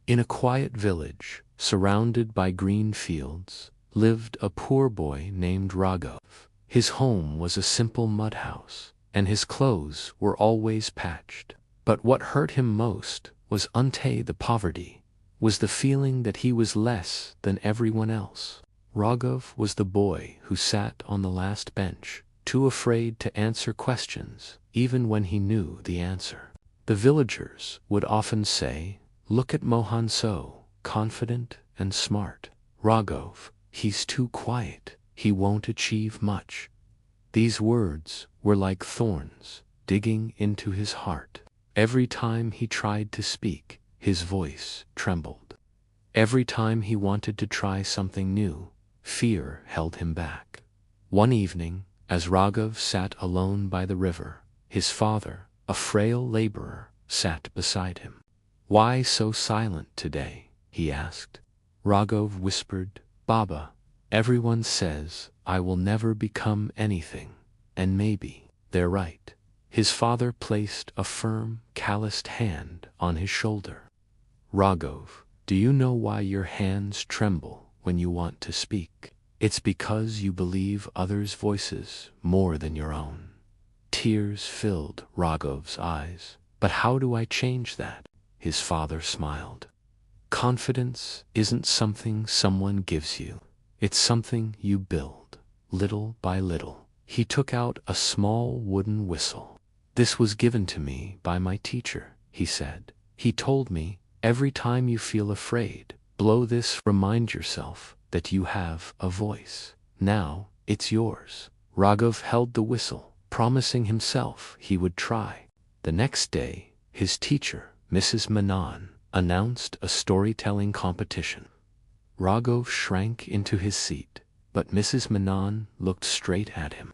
In a quiet village, surrounded by green fields, lived a poor boy named Raghav. His home was a simple mud house, and his clothes were always patched. But what hurt him most was the poverty, was the feeling that he was less than everyone else. Raghav was the boy who sat on the last bench, too afraid to answer questions, even when he knew the answer. The villagers would often say, "Look at Mohan, so confident and smart. Raghav, he's too quiet, he won't achieve much." These words were like thorns digging into his heart. Every time he tried to speak, his voice trembled. Every time he wanted to try something new, fear held him back. One evening, as Raghav sat alone by the river, his father, a frail laborer, sat beside him. "Why so silent today?" he asked. Raghav whispered, "Baba, everyone says I will never become anything, and maybe they're right." His father placed a firm, calloused hand on his shoulder. "Raghav, do you know why your hands tremble when you want to speak? It's because you believe others' voices more than your own." Tears filled Raghav's eyes. "But how do I change that?" His father smiled. "Confidence isn't something someone gives you. It's something you build, little by little." He took out a small wooden whistle. "This was given to me by my teacher," he said. "He told me, every time you feel afraid, blow this. Remind yourself that you have a voice. Now, it's yours." Raghav held the whistle, promising himself he would try. The next day, his teacher, Mrs. Menon, announced a storytelling competition. Raghav shrank into his seat, but Mrs. Menon looked straight at him.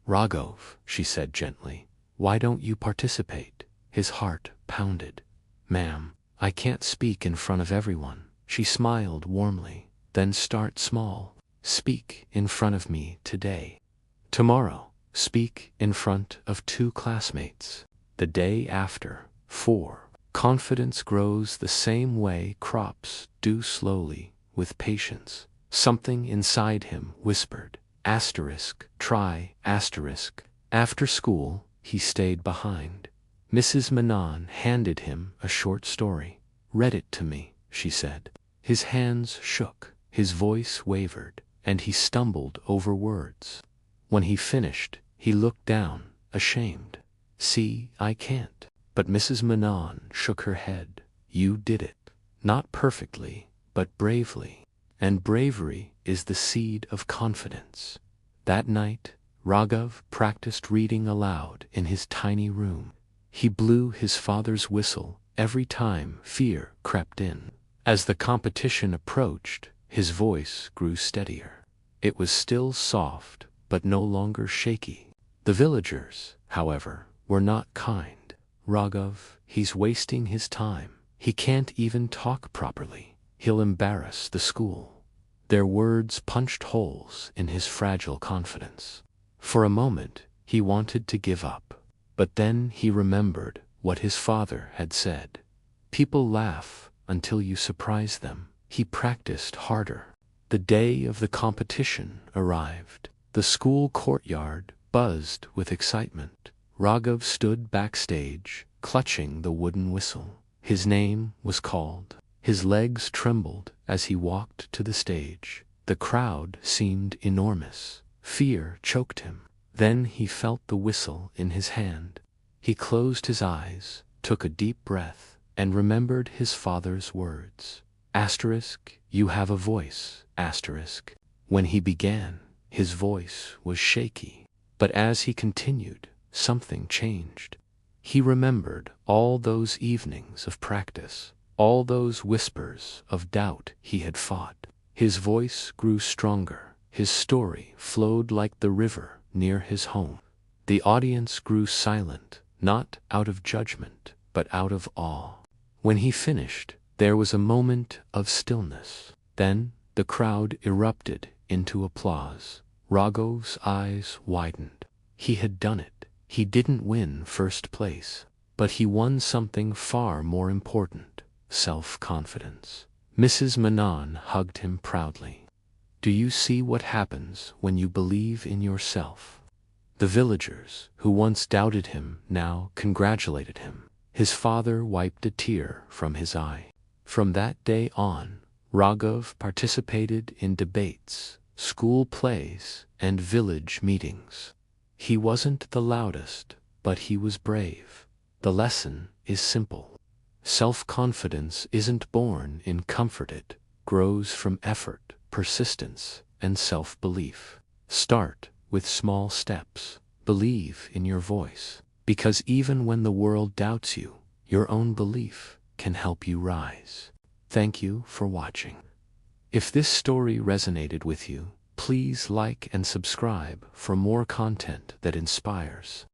"Raghav," she said gently, "why don't you participate?" His heart pounded. "Ma'am, I can't speak in front of everyone." She smiled warmly. "Then start small. Speak in front of me today. Tomorrow, speak in front of 2 classmates. The day after, 4. Confidence grows the same way crops do, slowly, with patience." Something inside him whispered, "Try, asterisk." After school, he stayed behind. Mrs. Menon handed him a short story. "Read it to me," she said. His hands shook, his voice wavered, and he stumbled over words. When he finished, he looked down, ashamed. "See, I can't." But Mrs. Menon shook her head. "You did it. Not perfectly, but bravely. And bravery is the seed of confidence." That night, Raghav practiced reading aloud in his tiny room. He blew his father's whistle every time fear crept in. As the competition approached, his voice grew steadier. It was still soft, but no longer shaky. The villagers, however, were not kind. "Raghav, he's wasting his time. He can't even talk properly. He'll embarrass the school." Their words punched holes in his fragile confidence. For a moment, he wanted to give up. But then he remembered what his father had said. "People laugh until you surprise them." He practiced harder. The day of the competition arrived. The school courtyard buzzed with excitement. Raghav stood backstage, clutching the wooden whistle. His name was called. His legs trembled as he walked to the stage. The crowd seemed enormous. Fear choked him. Then he felt the whistle in his hand. He closed his eyes, took a deep breath, and remembered his father's words. "You have a voice." When he began, his voice was shaky. But as he continued, something changed. He remembered all those evenings of practice, all those whispers of doubt he had fought. His voice grew stronger. His story flowed like the river near his home. The audience grew silent, not out of judgment, but out of awe. When he finished, there was a moment of stillness. Then the crowd erupted into applause. Raghav's eyes widened. He had done it. He didn't win first place, but he won something far more important. self-confidence. Mrs. Manon hugged him proudly. Do you see what happens when you believe in yourself? The villagers, who once doubted him, now congratulated him. His father wiped a tear from his eye. From that day on, Raghav participated in debates, school plays, and village meetings. He wasn't the loudest, but he was brave. The lesson is simple. Self-confidence isn't born in comfort, it grows from effort, persistence, and self-belief. Start with small steps. Believe in your voice, because even when the world doubts you, your own belief can help you rise. Thank you for watching. If this story resonated with you, please like and subscribe for more content that inspires.